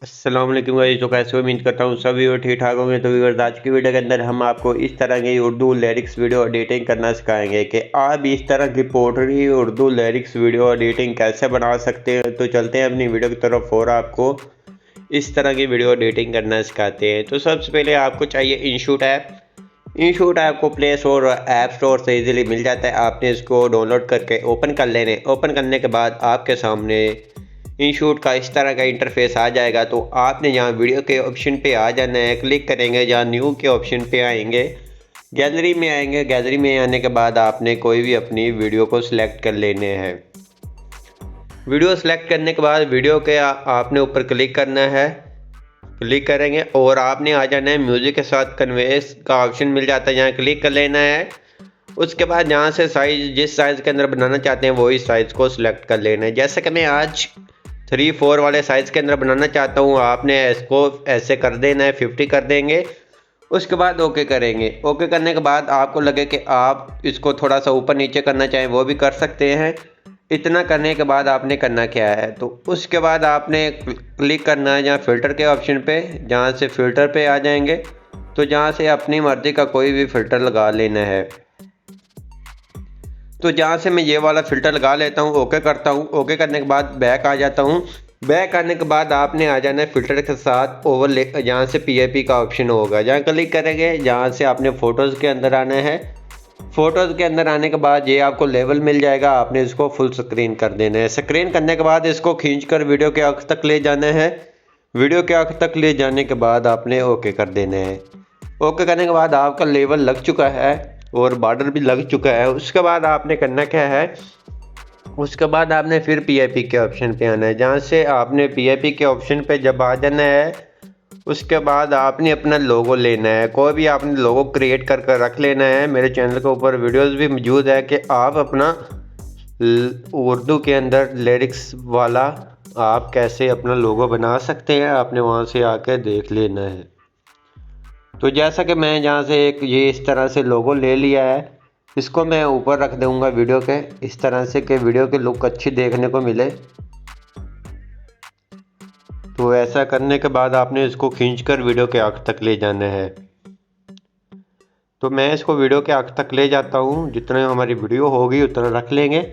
अस्सलाम वालेकुम गाइस। तो कैसे हो? उम्मीद करता हूँ सभी और ठीक ठाक होंगे। तो व्यूअर्स, आज की वीडियो के अंदर हम आपको इस तरह की उर्दू लिरिक्स वीडियो एडिटिंग करना सिखाएंगे कि आप इस तरह की पोटरी उर्दू लिरिक्स वीडियो एडिटिंग कैसे बना सकते हैं। तो चलते हैं अपनी वीडियो की तरफ और आपको इस तरह की वीडियो एडिटिंग करना सिखाते हैं। तो सबसे पहले आपको चाहिए इनशूट ऐप। इनशूट ऐप को प्ले स्टोर और ऐप स्टोर से इजीली मिल जाता है। आपने इसको डाउनलोड करके ओपन कर लेने। ओपन करने के बाद आपके सामने इनशूट का इस तरह का इंटरफेस आ जाएगा। तो आपने यहाँ वीडियो के ऑप्शन पे आ जाना है, क्लिक करेंगे, जहाँ न्यू के ऑप्शन पे आएंगे, गैलरी में आएंगे। गैलरी में आने के बाद आपने कोई भी अपनी वीडियो को सिलेक्ट कर लेने हैं। वीडियो सेलेक्ट करने के बाद वीडियो के आपने ऊपर क्लिक करना है। क्लिक करेंगे और आपने आ जाना है म्यूजिक के साथ कन्वेंस का ऑप्शन मिल जाता है, यहाँ क्लिक कर लेना है। उसके बाद यहाँ से साइज, जिस साइज़ के अंदर बनाना चाहते हैं वही साइज़ को सिलेक्ट कर लेना है। जैसे कि मैं आज 3-4 वाले साइज़ के अंदर बनाना चाहता हूँ, आपने इसको ऐसे कर देना है, 50 कर देंगे। उसके बाद ओके करेंगे। ओके करने के बाद आपको लगे कि आप इसको थोड़ा सा ऊपर नीचे करना चाहें वो भी कर सकते हैं। इतना करने के बाद आपने करना क्या है, तो उसके बाद आपने क्लिक करना है जहाँ फ़िल्टर के ऑप्शन पे, जहाँ से फ़िल्टर पे आ जाएंगे। तो जहाँ से अपनी मर्ज़ी का कोई भी फ़िल्टर लगा लेना है। तो जहाँ से मैं ये वाला फ़िल्टर लगा लेता हूँ, ओके करता हूँ। ओके करने के बाद बैक आ जाता हूँ। बैक आने के बाद आपने आ जाना है फ़िल्टर के साथ ओवरले, जहाँ से पीएपी का ऑप्शन होगा, जहाँ क्लिक करेंगे, जहाँ से आपने फ़ोटोज़ के अंदर आना है। फ़ोटोज़ के अंदर आने के बाद ये आपको लेवल मिल जाएगा, आपने इसको फुल स्क्रीन कर देना है। स्क्रीन करने के बाद इसको खींचकर वीडियो के आखिर तक ले जाना है। वीडियो के आखिर तक ले जाने के बाद आपने ओके कर देना है। ओके करने के बाद आपका लेवल लग चुका है और बॉर्डर भी लग चुका है। उसके बाद आपने करना क्या है, उसके बाद आपने फिर पीआईपी के ऑप्शन पे आना है। जहाँ से आपने पीआईपी के ऑप्शन पे जब आ जाना है, उसके बाद आपने अपना लोगो लेना है। कोई भी आपने लोगो क्रिएट कर कर रख लेना है। मेरे चैनल के ऊपर वीडियोस भी मौजूद है कि आप अपना उर्दू के अंदर लिरिक्स वाला आप कैसे अपना लोगो बना सकते हैं, आपने वहाँ से आके देख लेना है। तो जैसा कि मैं जहाँ से एक ये इस तरह से लोगो ले लिया है, इसको मैं ऊपर रख दूँगा वीडियो के, इस तरह से कि वीडियो की लुक अच्छी देखने को मिले। तो ऐसा करने के बाद आपने इसको खींचकर वीडियो के आखिर तक ले जाना है। तो मैं इसको वीडियो के आखिर तक ले जाता हूँ, जितने हमारी वीडियो होगी उतना रख लेंगे।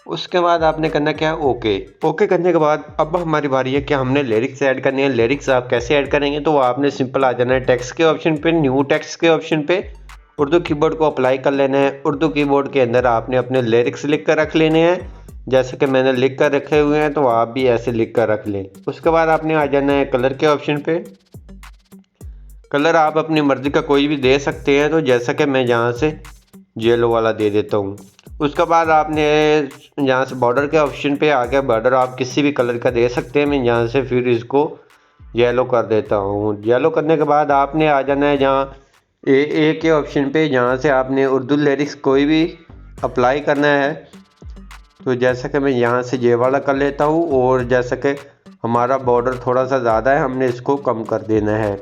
उसके बाद आपने करना क्या है, ओके। ओके करने के बाद अब हमारी बारी है कि हमने लिरिक्स ऐड करनी है। लिरिक्स आप कैसे ऐड करेंगे, तो आपने सिंपल आ जाना है टेक्स्ट के ऑप्शन पे, न्यू टेक्स्ट के ऑप्शन पे, उर्दू कीबोर्ड को अप्लाई कर लेना है। उर्दू कीबोर्ड के अंदर आपने अपने लिरिक्स लिख कर रख लेने हैं। जैसे कि मैंने लिख कर रखे हुए हैं, तो आप भी ऐसे लिख कर रख लें। उसके बाद आपने आ जाना है कलर के ऑप्शन पे। कलर आप अपनी मर्ज़ी का कोई भी दे सकते हैं। तो जैसा कि मैं यहाँ से येलो वाला दे देता हूँ। उसके बाद आपने यहाँ से बॉर्डर के ऑप्शन पे आ गया, बॉर्डर आप किसी भी कलर का दे सकते हैं। मैं यहाँ से फिर इसको येलो कर देता हूँ। येलो करने के बाद आपने आ जाना है जहाँ ए के ऑप्शन पे, जहाँ से आपने उर्दू लिरिक्स कोई भी अप्लाई करना है। तो जैसा कि मैं यहाँ से ये वाला कर लेता हूँ, और जैसा कि हमारा बॉर्डर थोड़ा सा ज़्यादा है, हमने इसको कम कर देना है।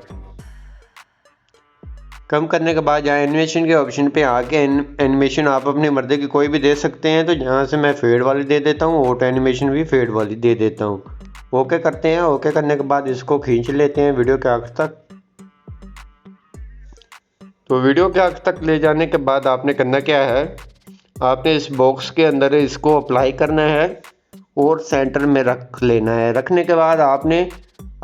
कम करने के बाद यहाँ एनिमेशन के ऑप्शन पे आके एनिमेशन आप अपनी मर्ज़ी की कोई भी दे सकते हैं। तो यहाँ से मैं फेड वाली दे देता हूँ, ऑटो एनिमेशन भी फेड वाली दे देता हूँ। ओके करते हैं। ओके करने के बाद इसको खींच लेते हैं वीडियो के आखिर तक। तो वीडियो के आखिर तक ले जाने के बाद आपने करना क्या है, आपने इस बॉक्स के अंदर इसको अप्लाई करना है और सेंटर में रख लेना है। रखने के बाद आपने,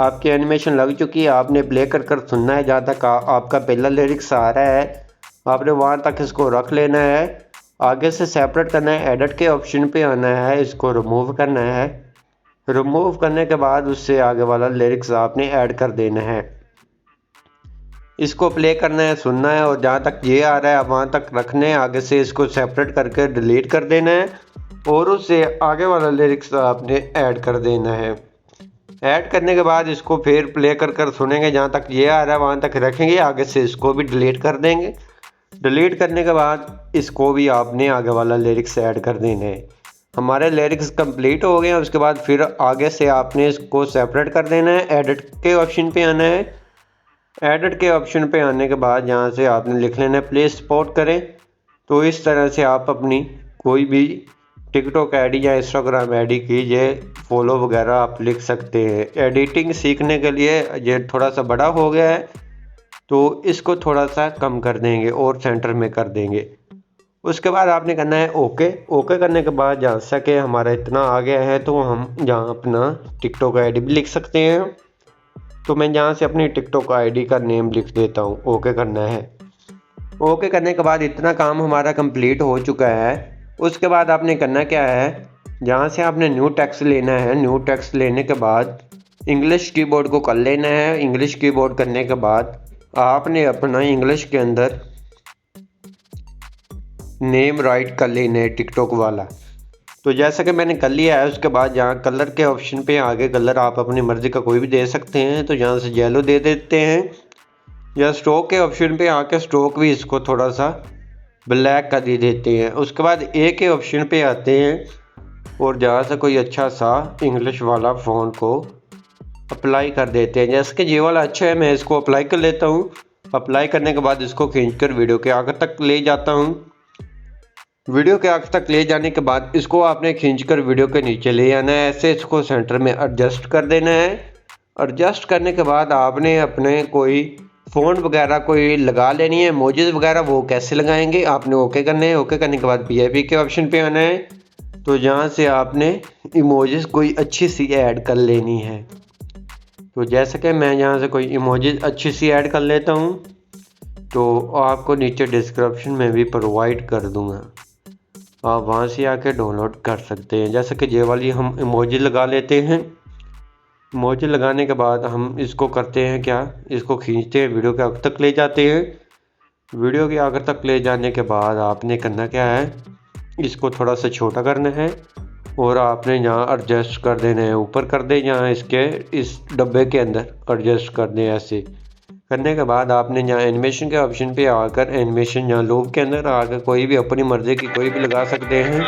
आपकी एनिमेशन लग चुकी है, आपने प्ले कर कर सुनना है। जहाँ तक आपका पहला लिरिक्स आ रहा है, आपने वहाँ तक इसको रख लेना है। आगे से सेपरेट करना है, एडिट के ऑप्शन पे आना है, इसको रिमूव करना है। रिमूव करने के बाद उससे आगे वाला लिरिक्स आपने ऐड कर देना है। इसको प्ले करना है, सुनना है, और जहाँ तक ये आ रहा है वहाँ तक रखने हैं। आगे से इसको सेपरेट करके डिलीट कर देना है और उससे आगे वाला लिरिक्स आपने ऐड कर देना है। ऐड करने के बाद इसको फिर प्ले कर कर सुनेंगे, जहाँ तक ये आ रहा है वहाँ तक रखेंगे। आगे से इसको भी डिलीट कर देंगे। डिलीट करने के बाद इसको भी आपने आगे वाला लिरिक्स ऐड कर देना है। हमारे लिरिक्स कंप्लीट हो गए हैं। उसके बाद फिर आगे से आपने इसको सेपरेट कर देना है, एडिट के ऑप्शन पे आना है। एडिट के ऑप्शन पे आने के बाद यहाँ से आपने लिख लेना है प्लीज़ सपोर्ट करें। तो इस तरह से आप अपनी कोई भी टिकटॉक आईडी या इंस्टाग्राम आईडी की ये फॉलो वगैरह आप लिख सकते हैं। एडिटिंग सीखने के लिए ये थोड़ा सा बड़ा हो गया है तो इसको थोड़ा सा कम कर देंगे और सेंटर में कर देंगे। उसके बाद आपने करना है ओके करने के बाद जहाँ से कि हमारा इतना आ गया है तो हम जहाँ अपना टिकटॉक आईडी भी लिख सकते हैं। तो मैं यहाँ से अपनी टिकटॉक आईडी का नेम लिख देता हूँ। ओके करना है। ओके करने के बाद इतना काम हमारा कंप्लीट हो चुका है। उसके बाद आपने करना क्या है, जहाँ से आपने न्यू टेक्स्ट लेना है। न्यू टेक्स्ट लेने के बाद इंग्लिश कीबोर्ड को कर लेना है। इंग्लिश कीबोर्ड करने के बाद आपने अपना इंग्लिश के अंदर नेम राइट कर लेना है टिकटॉक वाला। तो जैसा कि मैंने कर लिया है। उसके बाद यहाँ कलर के ऑप्शन पे आगे कलर आप अपनी मर्ज़ी का कोई भी दे सकते हैं। तो यहाँ से येलो दे देते हैं। या स्ट्रोक के ऑप्शन पे आके स्ट्रोक भी इसको थोड़ा सा ब्लैक कर दे देते हैं। उसके बाद ए के ऑप्शन पे आते हैं और जहाँ से कोई अच्छा सा इंग्लिश वाला फ़ॉन्ट को अप्लाई कर देते हैं। जैसे कि ये वाला अच्छा है, मैं इसको अप्लाई कर लेता हूँ। अप्लाई करने के बाद इसको खींचकर वीडियो के आगे तक ले जाता हूँ। वीडियो के आगे तक ले जाने के बाद इसको आपने खींचकर वीडियो के नीचे ले आना है। ऐसे इसको सेंटर में एडजस्ट कर देना है। एडजस्ट करने के बाद आपने अपने कोई फ़ॉन्ट वगैरह कोई लगा लेनी है। इमोजीज वगैरह वो कैसे लगाएंगे, आपने ओके करना है। ओके करने के बाद PIP के ऑप्शन पे आना है। तो जहाँ से आपने इमोजीज कोई अच्छी सी ऐड कर लेनी है। तो जैसे कि मैं यहाँ से कोई इमोजीज अच्छी सी ऐड कर लेता हूँ तो आपको नीचे डिस्क्रिप्शन में भी प्रोवाइड कर दूँगा, आप वहाँ से आके डाउनलोड कर सकते हैं। जैसे कि ये वाली हम इमोजी लगा लेते हैं। इमोजी लगाने के बाद हम इसको करते हैं क्या, इसको खींचते हैं, वीडियो के आगे तक ले जाते हैं। वीडियो के आगे तक ले जाने के बाद आपने करना क्या है, इसको थोड़ा सा छोटा करना है और आपने यहाँ एडजस्ट कर देना है। ऊपर कर दें, यहाँ इसके इस डब्बे के अंदर एडजस्ट कर दें। ऐसे करने के बाद आपने यहाँ एनिमेशन के ऑप्शन पे आकर एनिमेशन यहाँ लूप के अंदर आकर कोई भी अपनी मर्ज़ी की कोई भी लगा सकते हैं।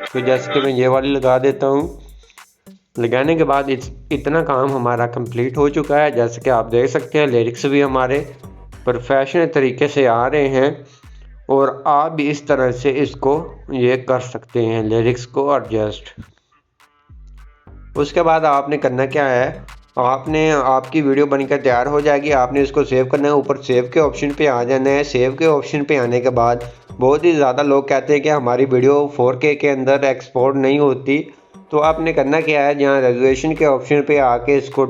तो जैसे कि मैं ये वाली लगा देता हूँ। लगाने के बाद इतना काम हमारा कंप्लीट हो चुका है। जैसे कि आप देख सकते हैं लिरिक्स भी हमारे प्रोफेशनल तरीके से आ रहे हैं और आप भी इस तरह से इसको ये कर सकते हैं, लिरिक्स को एडजस्ट। उसके बाद आपने करना क्या है, आपकी वीडियो बनकर तैयार हो जाएगी। आपने इसको सेव करना है। ऊपर सेव के ऑप्शन पे आ जाना है। सेव के ऑप्शन पे आने के बाद बहुत ही ज़्यादा लोग कहते हैं कि हमारी वीडियो 4K के अंदर एक्सपोर्ट नहीं होती। तो आपने करना क्या है, जहाँ रेजोल्यूशन के ऑप्शन पे आके इसको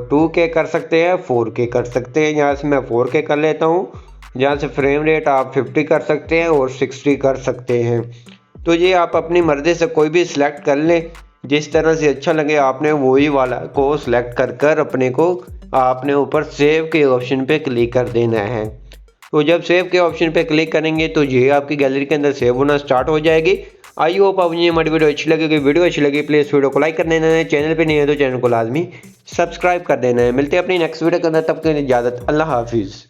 2K कर सकते हैं, 4K कर सकते हैं। यहाँ से मैं 4K कर लेता हूँ। जहाँ से फ्रेम रेट आप 50 कर सकते हैं और 60 कर सकते हैं। तो ये आप अपनी मर्ज़ी से कोई भी सिलेक्ट कर लें, जिस तरह से अच्छा लगे आपने वही वाला को सिलेक्ट कर अपने को आपने ऊपर सेव के ऑप्शन पे क्लिक कर देना है। तो जब सेव के ऑप्शन पे क्लिक करेंगे तो ये आपकी गैलरी के अंदर सेव होना स्टार्ट हो जाएगी। आई होप आपको ये हमारी वीडियो अच्छी लगेगी। वीडियो अच्छी लगी प्लीज़ वीडियो को लाइक कर देना है। चैनल पे नहीं है तो चैनल को लाजमी सब्सक्राइब कर देना है। मिलते हैं अपनी नेक्स्ट वीडियो के अंदर, तब तक के लिए इजाज़त। अल्लाह हाफिज़।